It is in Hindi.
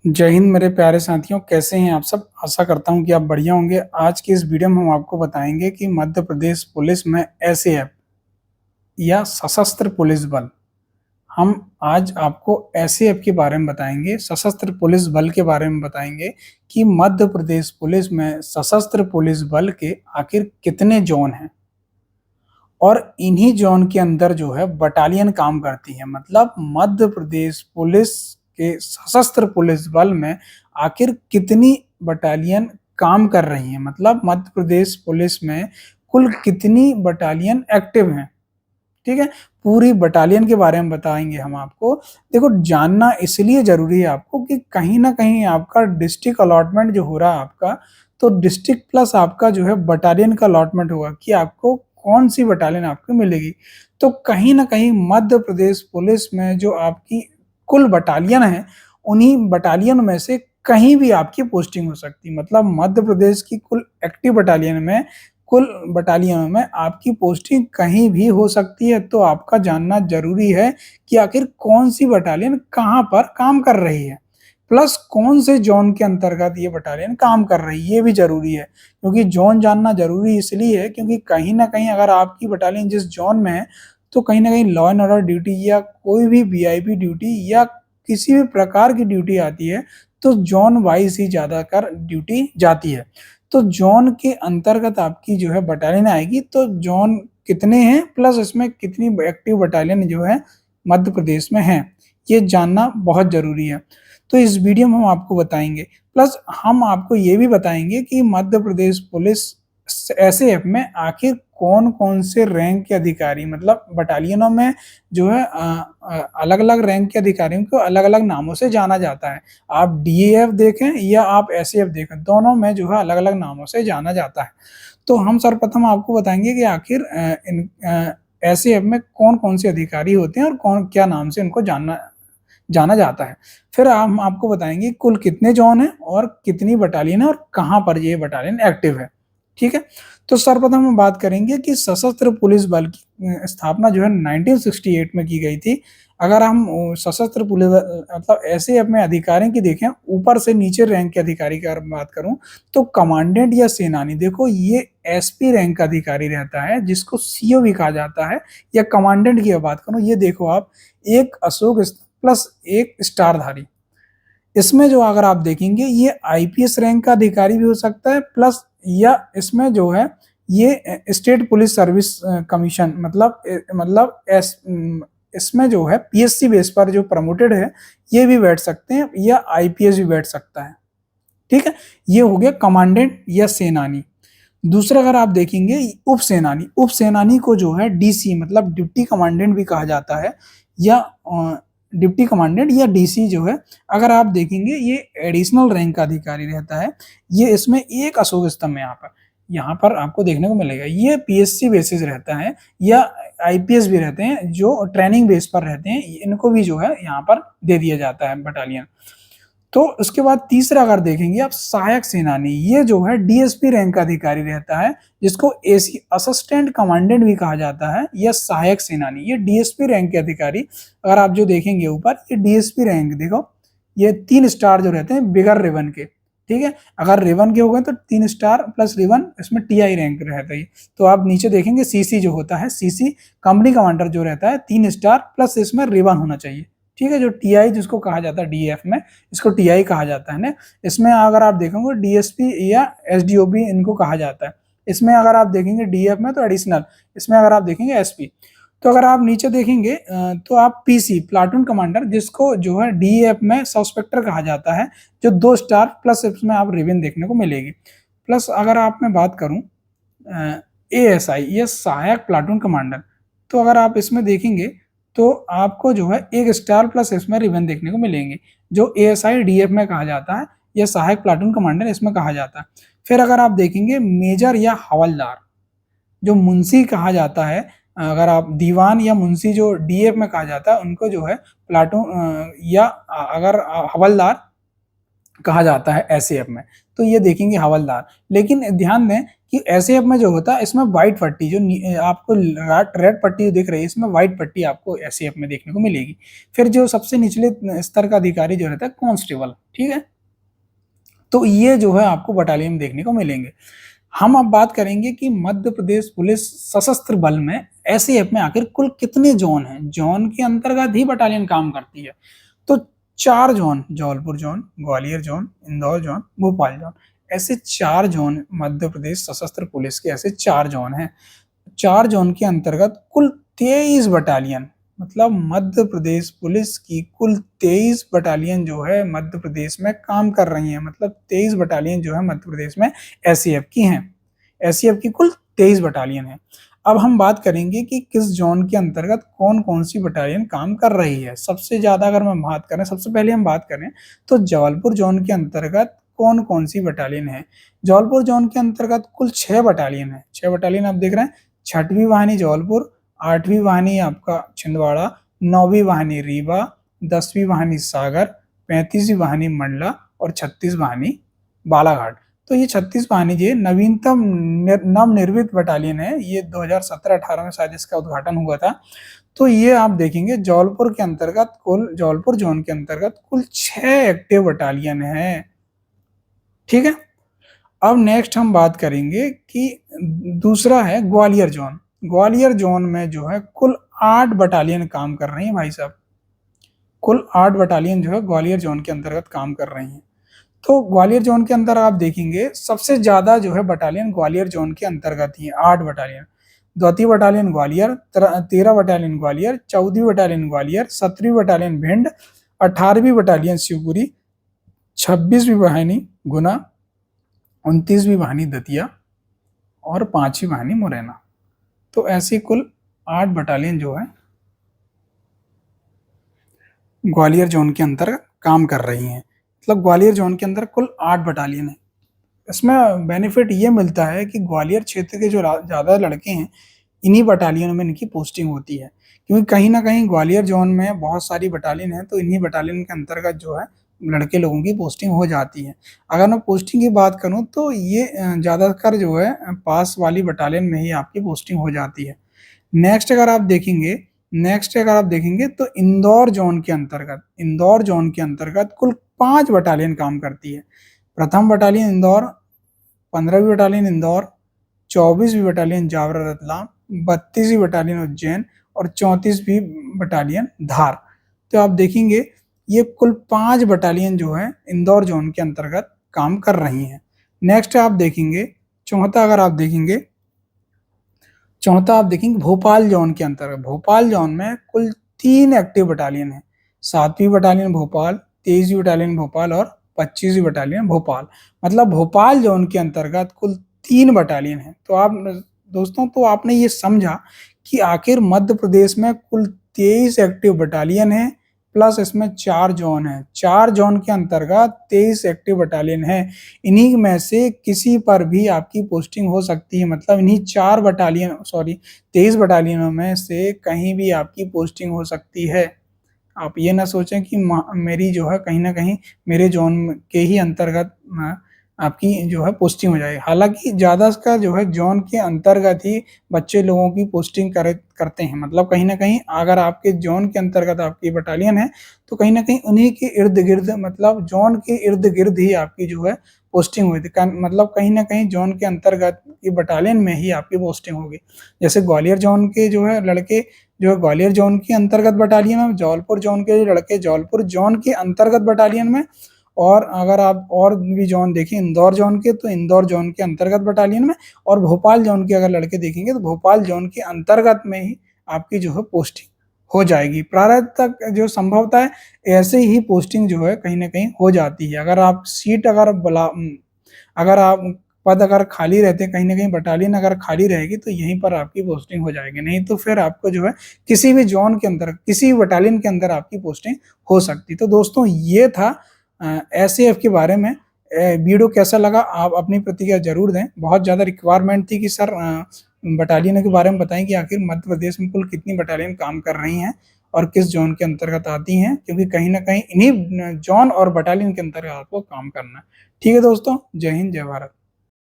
जय हिंद मेरे प्यारे साथियों, कैसे हैं आप सब। आशा करता हूं कि आप बढ़िया होंगे। आज की इस वीडियो में हम आपको बताएंगे कि मध्य प्रदेश पुलिस में एसएएफ या सशस्त्र पुलिस बल, हम आज आपको एसएएफ के बारे में बताएंगे, सशस्त्र पुलिस बल के बारे में बताएंगे कि मध्य प्रदेश पुलिस में सशस्त्र पुलिस बल के आखिर कितने जोन हैं और इन्हीं जोन के अंदर जो है बटालियन काम करती है। मतलब मध्य प्रदेश पुलिस के सशस्त्र पुलिस बल में आखिर कितनी बटालियन काम कर रही हैं। मतलब मध्य प्रदेश पुलिस में कुल कितनी बटालियन एक्टिव हैं। ठीक है, पूरी बटालियन के बारे में बताएंगे हम आपको। देखो, जानना इसलिए जरूरी है आपको कि कहीं ना कहीं आपका डिस्ट्रिक्ट अलॉटमेंट जो हो रहा है आपका, तो डिस्ट्रिक्ट प्लस आपका जो है बटालियन का अलॉटमेंट होगा कि आपको कौन सी बटालियन आपको मिलेगी। तो कहीं ना कहीं मध्य प्रदेश पुलिस में जो आपकी कुल बटालियन है, उन्हीं बटालियन में से कहीं भी आपकी पोस्टिंग हो सकती है। मतलब मध्य प्रदेश की कुल एक्टिव बटालियन में, कुल बटालियनों में आपकी पोस्टिंग कहीं भी हो सकती है। तो आपका जानना जरूरी है कि आखिर कौन सी बटालियन कहां पर काम कर रही है, प्लस कौन से जोन के अंतर्गत ये बटालियन काम कर रही है, ये भी जरूरी है। क्योंकि जोन जानना जरूरी इसलिए है क्योंकि कहीं ना कहीं अगर आपकी बटालियन जिस जोन में है, तो कहीं ना कहीं लॉ एंड ऑर्डर ड्यूटी या कोई भी वीआईपी ड्यूटी या किसी भी प्रकार की ड्यूटी आती है, तो जोन वाइज ही ज्यादातर ड्यूटी जाती है। तो जोन के अंतर्गत आपकी जो है बटालियन आएगी। तो जोन कितने हैं प्लस इसमें कितनी एक्टिव बटालियन जो है मध्य प्रदेश में है, ये जानना बहुत जरूरी है। तो इस वीडियो में हम आपको बताएंगे, प्लस हम आपको ये भी बताएंगे कि मध्य प्रदेश पुलिस एसएएफ में आखिर कौन कौन से रैंक के अधिकारी, मतलब बटालियनों में जो है अलग अलग रैंक के अधिकारियों को अलग अलग नामों से जाना जाता है। आप डीएएफ देखें या आप एसएएफ देखें, दोनों में जो है अलग अलग नामों से जाना जाता है। तो हम सर्वप्रथम आपको बताएंगे कि आखिर इन एसएएफ में कौन कौन से अधिकारी होते हैं और कौन क्या नाम से उनको जाना जाता है। फिर हम आपको बताएंगे कुल कितने जोन है और कितनी बटालियन है और कहां पर ये बटालियन एक्टिव है। ठीक है, तो सर्वप्रथम हम बात करेंगे कि सशस्त्र पुलिस बल की स्थापना जो है 1968 में की गई थी। अगर हम सशस्त्र पुलिस मतलब ऐसे अपने अधिकारियों की देखें, ऊपर से नीचे रैंक के अधिकारी की अगर बात करूं, तो कमांडेंट या सेनानी, देखो ये एसपी रैंक का अधिकारी रहता है जिसको सीओ भी कहा जाता है। या कमांडेंट की बात करूं, ये देखो आप, एक अशोक प्लस एक स्टारधारी। इसमें जो अगर आप देखेंगे ये आईपीएस रैंक का अधिकारी भी हो सकता है, प्लस या इसमें जो है ये स्टेट पुलिस सर्विस कमीशन, मतलब इसमें जो है पीएससी बेस पर जो प्रमोटेड है ये भी बैठ सकते हैं या आईपीएस भी बैठ सकता है। ठीक है, ये हो गया कमांडेंट या सेनानी। दूसरा अगर आप देखेंगे उप सेनानी, उप सेनानी को जो है डीसी मतलब डिप्टी कमांडेंट भी कहा जाता है, या डिप्टी कमांडेंट या डीसी जो है, अगर आप देखेंगे ये एडिशनल रैंक का अधिकारी रहता है। ये इसमें एक अशोक स्तंभ यहाँ पर आपको देखने को मिलेगा। ये पीएससी बेसिस रहता है या आईपीएस भी रहते हैं जो ट्रेनिंग बेस पर रहते हैं, इनको भी जो है यहाँ पर दे दिया जाता है बटालियन। तो उसके बाद तीसरा अगर देखेंगे आप सहायक सेनानी, ये जो है डीएसपी रैंक का अधिकारी रहता है जिसको एसी असिस्टेंट कमांडेंट भी कहा जाता है, या सहायक सेनानी। ये डीएसपी रैंक के अधिकारी अगर आप जो देखेंगे ऊपर, ये डीएसपी रैंक देखो, ये 3 स्टार जो रहते हैं बिगर रिबन के। ठीक है, अगर रिबन के हो गए तो 3 स्टार प्लस रिबन, इसमें टीआई रैंक रहता है। तो आप नीचे देखेंगे सीसी जो होता है, सीसी कंपनी कमांडर जो रहता है 3 स्टार प्लस इसमें रिबन होना चाहिए। ठीक है, जो टीआई जिसको कहा जाता है डीएफ में, इसको टीआई कहा जाता है ना। इसमें अगर आप देखेंगे डीएसपी या एसडीओपी इनको कहा जाता है। इसमें अगर आप देखेंगे डीएफ में तो एडिशनल, इसमें अगर आप देखेंगे एसपी। तो अगर आप नीचे देखेंगे तो आप पीसी प्लाटून कमांडर, जिसको जो है डीएफ में सस्पेक्टर कहा जाता है, जो 2 स्टार प्लस इसमें आप रिबन देखने को मिलेगी। प्लस अगर आप मैं बात करूं एएसआई, ये सहायक प्लाटून कमांडर, तो अगर आप इसमें देखेंगे तो आपको जो है 1 स्टार प्लस इसमें रिबन देखने को मिलेंगे, जो एएसआई डीएफ में कहा जाता है, या सहायक प्लाटून कमांडर इसमें कहा जाता है। फिर अगर आप देखेंगे मेजर या हवलदार, जो मुंशी कहा जाता है, अगर आप दीवान या मुंशी जो डीएफ में कहा जाता है, उनको जो है प्लाटून या अगर हवलदार कहा जाता है एसएएफ में। तो ये देखेंगे हवलदार। लेकिन ध्यान दें कि एसएएफ में जो होता है इसमें व्हाइट पट्टी जो आपको रेड पट्टी दिख रही है, इसमें व्हाइट पट्टी आपको एसएएफ में देखने को मिलेगी। फिर जो सबसे निचले स्तर का अधिकारी जो रहता है कांस्टेबल, ठीक है। तो ये जो है आपको बटालियन में देखने को मिलेंगे। हम अब बात करेंगे कि मध्य प्रदेश पुलिस सशस्त्र बल में एसएएफ में आखिर कुल कितने जोन हैं। जोन के अंतर्गत ही बटालियन काम करती है। तो 4 zone, Jabalpur zone, Gwalior zone, Indore zone, Bhopal zone, ऐसे 4 जोन मध्य प्रदेश सशस्त्र पुलिस के ऐसे 4 जोन हैं। 4 जोन के अंतर्गत कुल 23 बटालियन, मतलब मध्य प्रदेश पुलिस की कुल 23 बटालियन जो है मध्य प्रदेश में काम कर रही हैं। मतलब 23 बटालियन जो है मध्य प्रदेश में एसएएफ की हैं। एसएएफ की कुल 23 बटालियन है। अब हम बात करेंगे कि किस जोन के अंतर्गत कौन कौन सी बटालियन काम कर रही है। सबसे ज्यादा अगर मैं बात करें, सबसे पहले हम बात करें तो जबलपुर जोन के अंतर्गत कौन कौन सी बटालियन है। जबलपुर जोन के अंतर्गत कुल 6 बटालियन है। 6 बटालियन आप देख रहे हैं। 6वीं वाहिनी जबलपुर, 8वीं वाहिनी आपका छिंदवाड़ा, 9वीं वाहिनी रीवा, 10वीं वाहिनी सागर, 35वीं वाहिनी मंडला और 36 वाहिनी बालाघाट। तो ये 36 वाहिनी जी नवीनतम नवनिर्मित बटालियन है। ये 2017-18 में शायद इसका उद्घाटन हुआ था। तो ये आप देखेंगे जबलपुर के अंतर्गत कुल, जबलपुर जोन के अंतर्गत कुल 6 एक्टिव बटालियन है, ठीक है। अब नेक्स्ट हम बात करेंगे कि दूसरा है ग्वालियर जोन। ग्वालियर जोन में जो है कुल 8 बटालियन काम कर रही हैं भाई साहब। कुल 8 बटालियन जो है ग्वालियर जोन के अंतर्गत काम कर रही हैं। तो ग्वालियर जोन के अंदर आप देखेंगे सबसे ज्यादा जो है बटालियन ग्वालियर जोन के अंतर्गत ही है, 8 बटालियन। 2वीं बटालियन ग्वालियर, 13 बटालियन ग्वालियर, 14वीं बटालियन ग्वालियर, 17वीं बटालियन भिंड, 18वीं बटालियन शिवपुरी, 26वीं वाहिनी गुना, 29वीं वाहिनी दतिया और 5वीं वाहिनी मुरैना। तो ऐसी कुल 8 बटालियन जो है ग्वालियर जोन के अंतर्गत काम कर रही हैं। मतलब ग्वालियर जोन के अंदर कुल 8 बटालियन है। इसमें बेनिफिट ये मिलता है कि ग्वालियर क्षेत्र के जो ज़्यादा लड़के हैं इन्हीं बटालियनों में इनकी पोस्टिंग होती है, क्योंकि कहीं ना कहीं ग्वालियर जोन में बहुत सारी बटालियन है, तो इन्हीं बटालियन के अंतर्गत जो है लड़के लोगों की पोस्टिंग हो जाती है। अगर मैं पोस्टिंग की बात करूं तो ये ज़्यादातर जो है पास वाली बटालियन में ही आपकी पोस्टिंग हो जाती है। नेक्स्ट अगर आप देखेंगे, तो इंदौर जोन के अंतर्गत, इंदौर जोन के अंतर्गत कुल 5 बटालियन काम करती है। प्रथम बटालियन इंदौर, 15वीं बटालियन इंदौर, 24वीं बटालियन जावरा रतलाम, 32वीं बटालियन उज्जैन और 34वीं बटालियन धार। तो आप देखेंगे ये कुल 5 बटालियन जो है इंदौर जोन के अंतर्गत काम कर रही हैं। नेक्स्ट आप देखेंगे चौथा, अगर आप देखेंगे चौथा आप देखेंगे भोपाल जोन के अंतर्गत। भोपाल जोन में कुल 3 एक्टिव बटालियन है। 7वीं बटालियन भोपाल, 23वीं बटालियन भोपाल और 25वीं बटालियन भोपाल। मतलब भोपाल जोन के अंतर्गत कुल 3 बटालियन है। तो आप दोस्तों, तो आपने ये समझा कि आखिर मध्य प्रदेश में कुल 23 एक्टिव बटालियन है, प्लस इसमें 4 जोन है। 4 जोन के अंतर्गत 23 एक्टिव बटालियन है। इन्हीं में से किसी पर भी आपकी पोस्टिंग हो सकती है। मतलब इन्हीं 23 बटालियनों में से कहीं भी आपकी पोस्टिंग हो सकती है। आप ये ना सोचें कि मेरी जो है कहीं ना कहीं मेरे जोन के ही अंतर्गत आपकी जो है पोस्टिंग हो जाएगी। हालांकि ज़्यादा का जो है जोन के अंतर्गत ही बच्चे लोगों की पोस्टिंग करते हैं। मतलब कहीं ना कहीं अगर आपके जोन के अंतर्गत आपकी बटालियन है तो कहीं ना कहीं उन्हीं के इर्द गिर्द, मतलब जोन के इर्द गिर्द ही आपकी जो है पोस्टिंग हुई थी। मतलब कहीं ना कहीं जोन के अंतर्गत की बटालियन में ही आपकी पोस्टिंग होगी। जैसे ग्वालियर जोन के जो है लड़के जो है ग्वालियर जोन के अंतर्गत बटालियन में, जबलपुर जोन के लड़के जबलपुर जोन के अंतर्गत बटालियन में, और अगर आप और भी जोन देखें इंदौर जोन के, तो इंदौर जोन के अंतर्गत बटालियन में, और भोपाल जोन के अगर लड़के देखेंगे तो भोपाल जोन के अंतर्गत में ही आपकी जो है पोस्टिंग हो जाएगी। प्रारंभ तक जो संभवतः है ऐसे ही पोस्टिंग जो है कहीं ना कहीं हो जाती है। अगर आप सीट अगर आप पद अगर खाली रहते हैं, कहीं ना कहीं बटालियन अगर खाली रहेगी तो यहीं पर आपकी पोस्टिंग हो जाएगी। नहीं तो फिर आपको जो है किसी भी जोन के अंदर, किसी भी बटालियन के अंदर आपकी पोस्टिंग हो सकती। तो दोस्तों ये था एसएएफ के बारे में। वीडियो कैसा लगा आप अपनी प्रतिक्रिया जरूर दें। बहुत ज़्यादा रिक्वायरमेंट थी कि सर बटालियनों के बारे में बताएं कि आखिर मध्य प्रदेश में कुल कितनी बटालियन काम कर रही हैं, और किस जोन के अंतर्गत आती हैं, क्योंकि कहीं ना कहीं इन्हीं जोन और बटालियन के अंतर्गत आपको काम करना है। ठीक है दोस्तों, जय हिंद जय भारत।